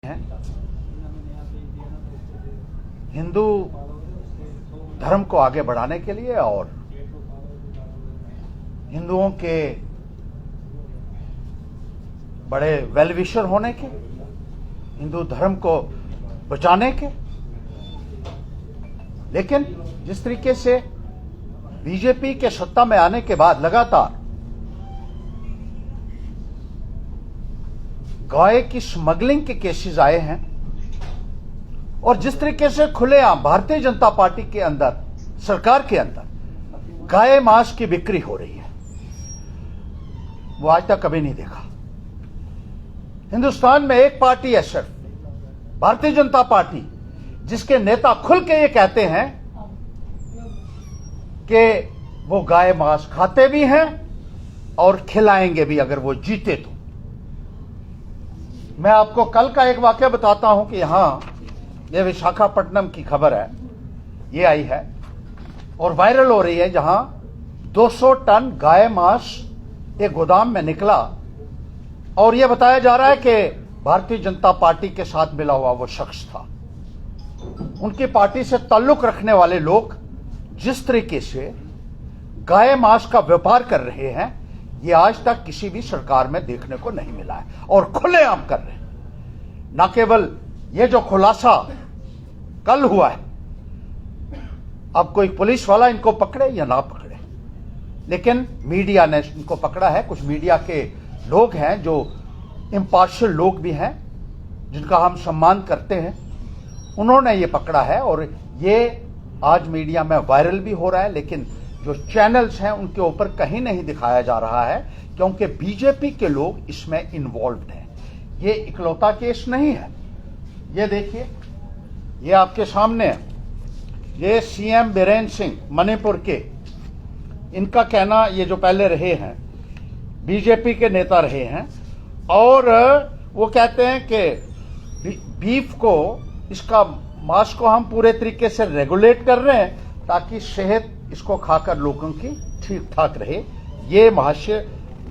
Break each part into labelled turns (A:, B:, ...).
A: हैं हिंदू धर्म को आगे बढ़ाने के लिए और हिंदुओं के बड़े वेलविशर होने के, हिंदू धर्म को बचाने के। लेकिन जिस तरीके से बीजेपी के सत्ता में आने के बाद लगातार गाय की स्मगलिंग के केसेस आए हैं और जिस तरीके से खुलेआम भारतीय जनता पार्टी के अंदर, सरकार के अंदर गाय मांस की बिक्री हो रही है, वो आज तक कभी नहीं देखा। हिंदुस्तान में एक पार्टी है सिर्फ भारतीय जनता पार्टी, जिसके नेता खुल के ये कहते हैं कि वो गाय मांस खाते भी हैं और खिलाएंगे भी अगर वो जीते तो। मैं आपको कल का एक वाकया बताता हूं कि यहां ये विशाखापट्टनम की खबर है, ये आई है और वायरल हो रही है, जहां 200 टन गाय मांस एक गोदाम में निकला और यह बताया जा रहा है कि भारतीय जनता पार्टी के साथ मिला हुआ वो शख्स था। उनकी पार्टी से ताल्लुक रखने वाले लोग जिस तरीके से गाय मांस का व्यापार कर रहे हैं, ये आज तक किसी भी सरकार में देखने को नहीं मिला है और खुलेआम कर रहे हैं। न केवल ये जो खुलासा कल हुआ है, अब कोई पुलिस वाला इनको पकड़े या ना पकड़े, लेकिन मीडिया ने इनको पकड़ा है। कुछ मीडिया के लोग हैं जो इम्पार्शियल लोग भी हैं, जिनका हम सम्मान करते हैं, उन्होंने ये पकड़ा है और ये आज मीडिया में वायरल भी हो रहा है। लेकिन जो चैनल्स हैं उनके ऊपर कहीं नहीं दिखाया जा रहा है, क्योंकि बीजेपी के लोग इसमें इन्वॉल्व्ड हैं। ये इकलौता केस नहीं है। ये देखिए, ये आपके सामने है, ये सीएम बीरेन सिंह मणिपुर के, इनका कहना, ये जो पहले रहे हैं बीजेपी के नेता रहे हैं, और वो कहते हैं कि बीफ को, इसका मांस को हम पूरे तरीके से रेगुलेट कर रहे हैं ताकि सेहत इसको खाकर लोगों की ठीक ठाक रहे। ये महाशय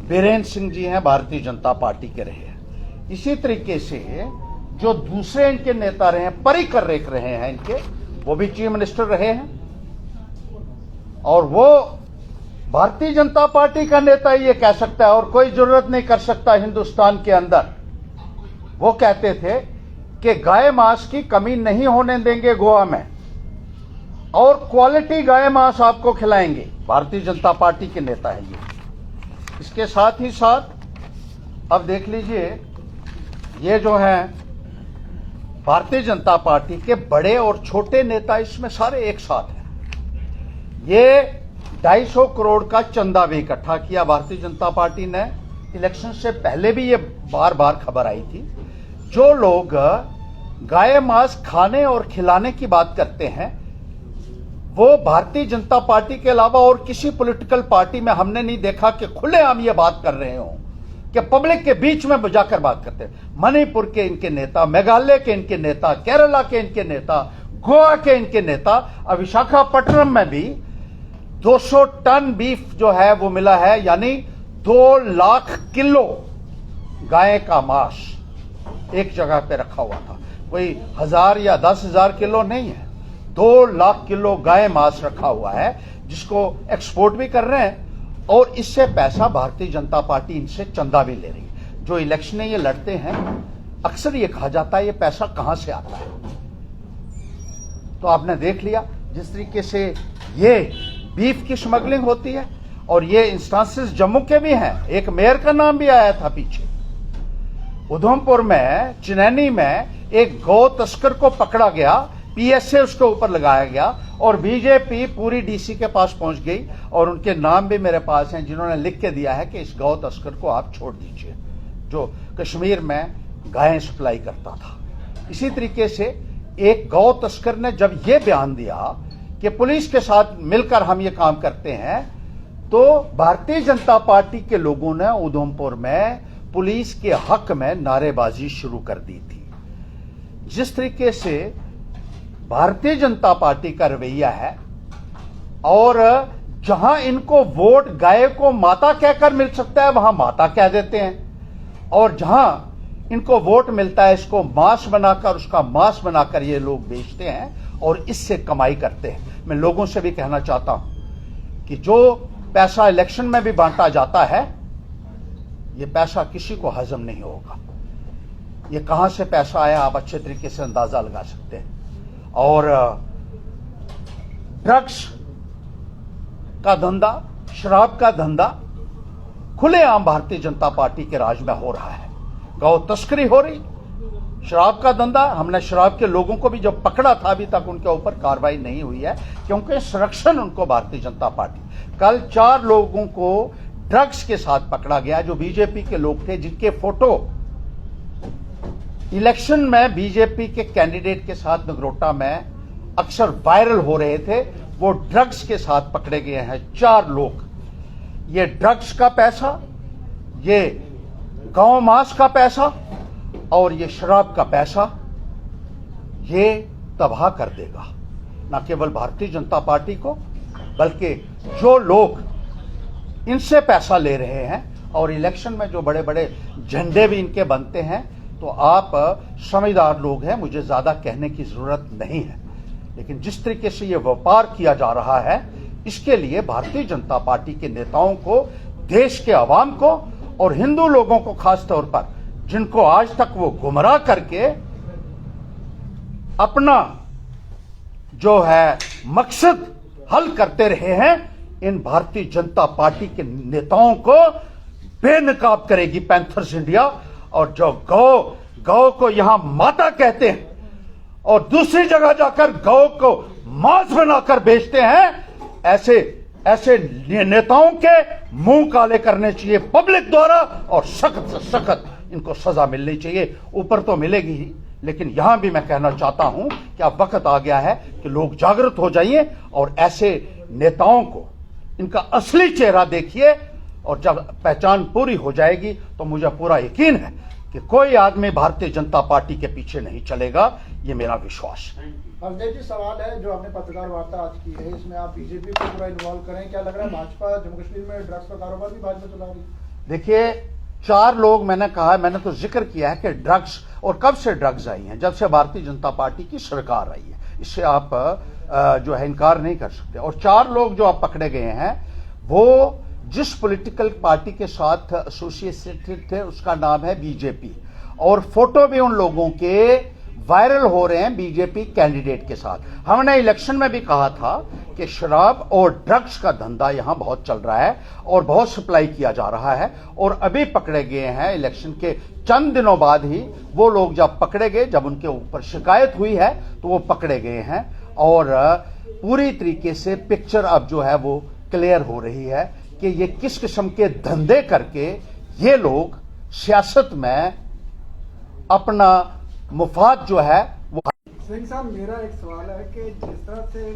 A: बीरेन सिंह जी हैं, भारतीय जनता पार्टी के रहे हैं। इसी तरीके से जो दूसरे इनके नेता रहे हैं, पर्रिकर रहे हैं इनके, वो भी चीफ मिनिस्टर रहे हैं और वो भारतीय जनता पार्टी का नेता ये कह सकता है और कोई जरूरत नहीं कर सकता हिंदुस्तान के अंदर। वो कहते थे कि गाय मांस की कमी नहीं होने देंगे गोवा में और क्वालिटी गाय मांस आपको खिलाएंगे। भारतीय जनता पार्टी के नेता है ये। इसके साथ ही साथ अब देख लीजिए, ये जो है भारतीय जनता पार्टी के बड़े और छोटे नेता इसमें सारे एक साथ हैं। ये 250 करोड़ का चंदा भी इकट्ठा किया भारतीय जनता पार्टी ने। इलेक्शन से पहले भी ये बार बार खबर आई थी। जो लोग गाय मांस खाने और खिलाने की बात करते हैं, वो भारतीय जनता पार्टी के अलावा और किसी पॉलिटिकल पार्टी में हमने नहीं देखा कि खुलेआम ये बात कर रहे हो, कि पब्लिक के बीच में जाकर बात करते हैं। मणिपुर के इनके नेता, मेघालय के इनके नेता, केरला के इनके नेता, गोवा के इनके नेता, अब विशाखापट्टनम में भी 200 टन बीफ जो है वो मिला है, यानी 2 लाख किलो गाय का मांस एक जगह पे रखा हुआ था। कोई 1000 या 10,000 किलो नहीं है, 2 लाख किलो गाय मांस रखा हुआ है, जिसको एक्सपोर्ट भी कर रहे हैं और इससे पैसा भारतीय जनता पार्टी इनसे चंदा भी ले रही है। जो इलेक्शनें ये लड़ते हैं, अक्सर ये कहा जाता है ये पैसा कहां से आता है। तो आपने देख लिया जिस तरीके से ये बीफ की स्मगलिंग होती है, और ये इंस्टांसेस जम्मू के भी हैं। एक मेयर का नाम भी आया था पीछे। उधमपुर में, चिनैनी में एक गौ तस्कर को पकड़ा गया, पीएसए उसके ऊपर लगाया गया और बीजेपी पूरी डीसी के पास पहुंच गई और उनके नाम भी मेरे पास हैं, जिन्होंने लिख के दिया है कि इस गौ तस्कर को आप छोड़ दीजिए, जो कश्मीर में गायें सप्लाई करता था। इसी तरीके से एक गौ तस्कर ने जब यह बयान दिया कि पुलिस के साथ मिलकर हम ये काम करते हैं, तो भारतीय जनता पार्टी के लोगों ने उधमपुर में पुलिस के हक में नारेबाजी शुरू कर दी थी। जिस तरीके से भारतीय जनता पार्टी का रवैया है, और जहां इनको वोट गाय को माता कहकर मिल सकता है वहां माता कह देते हैं, और जहां इनको वोट मिलता है, इसको मांस बनाकर, उसका मांस बनाकर ये लोग बेचते हैं और इससे कमाई करते हैं। मैं लोगों से भी कहना चाहता हूं कि जो पैसा इलेक्शन में भी बांटा जाता है, ये पैसा किसी को हजम नहीं होगा। ये कहां से पैसा आया आप अच्छे तरीके से अंदाजा लगा सकते हैं। और ड्रग्स का धंधा, शराब का धंधा खुलेआम भारतीय जनता पार्टी के राज में हो रहा है। गौ तस्करी हो रही, शराब का धंधा। हमने शराब के लोगों को भी जब पकड़ा था, अभी तक उनके ऊपर कार्रवाई नहीं हुई है, क्योंकि संरक्षण उनको भारतीय जनता पार्टी। कल 4 लोगों को ड्रग्स के साथ पकड़ा गया, जो बीजेपी के लोग थे, जिनके फोटो इलेक्शन में बीजेपी के कैंडिडेट के साथ नगरोटा में अक्सर वायरल हो रहे थे। वो ड्रग्स के साथ पकड़े गए हैं 4 लोग। ये ड्रग्स का पैसा, ये गौ मांस का पैसा और ये शराब का पैसा, ये तबाह कर देगा न केवल भारतीय जनता पार्टी को, बल्कि जो लोग इनसे पैसा ले रहे हैं और इलेक्शन में जो बड़े बड़े झंडे भी इनके बनते हैं। तो आप समझदार लोग हैं, मुझे ज्यादा कहने की जरूरत नहीं है, लेकिन जिस तरीके से ये व्यापार किया जा रहा है, इसके लिए भारतीय जनता पार्टी के नेताओं को, देश के अवाम को और हिंदू लोगों को खास तौर पर, जिनको आज तक वो गुमराह करके अपना जो है मकसद हल करते रहे हैं, इन भारतीय जनता पार्टी के नेताओं को बेनकाब करेगी पैंथर्स इंडिया। और जो गौ को यहां माता कहते हैं और दूसरी जगह जाकर गौ को मांस बनाकर बेचते हैं, ऐसे नेताओं के मुंह काले करने चाहिए पब्लिक द्वारा और सख्त से सख्त इनको सजा मिलनी चाहिए। ऊपर तो मिलेगी ही, लेकिन यहां भी मैं कहना चाहता हूं कि अब वक्त आ गया है कि लोग जागृत हो जाइए और ऐसे नेताओं को इनका असली चेहरा देखिए। और जब पहचान पूरी हो जाएगी तो मुझे पूरा यकीन है कि कोई आदमी भारतीय जनता पार्टी के पीछे नहीं चलेगा, ये मेरा विश्वास है।
B: हरदेव जी, सवाल है जो आपने पत्रकार वार्ता आज की है, इसमें आप बीजेपी को पूरा इन्वॉल्व करें, क्या लग रहा है भाजपा जम्मू कश्मीर में ड्रग्स का कारोबार भी भाजपा चला रही है?
A: देखिए, 4 लोग मैंने कहा, मैंने तो जिक्र किया है कि ड्रग्स, और कब से ड्रग्स आई हैं, जब से भारतीय जनता पार्टी की सरकार आई है। इससे आप जो है इनकार नहीं कर सकते। और 4 लोग जो आप पकड़े गए हैं, वो जिस पॉलिटिकल पार्टी के साथ एसोसिएटेड थे उसका नाम है बीजेपी, और फोटो भी उन लोगों के वायरल हो रहे हैं बीजेपी कैंडिडेट के साथ। हमने इलेक्शन में भी कहा था कि शराब और ड्रग्स का धंधा यहां बहुत चल रहा है और बहुत सप्लाई किया जा रहा है, और अभी पकड़े गए हैं इलेक्शन के चंद दिनों बाद ही। वो लोग जब पकड़े गए, जब उनके ऊपर शिकायत हुई है तो वो पकड़े गए हैं, और पूरी तरीके से पिक्चर अब जो है वो क्लियर हो रही है कि ये किस किस्म के धंधे करके ये लोग सियासत में अपना मुफाद जो है वो।
B: सिंह साहब, मेरा एक सवाल है कि जिस तरह से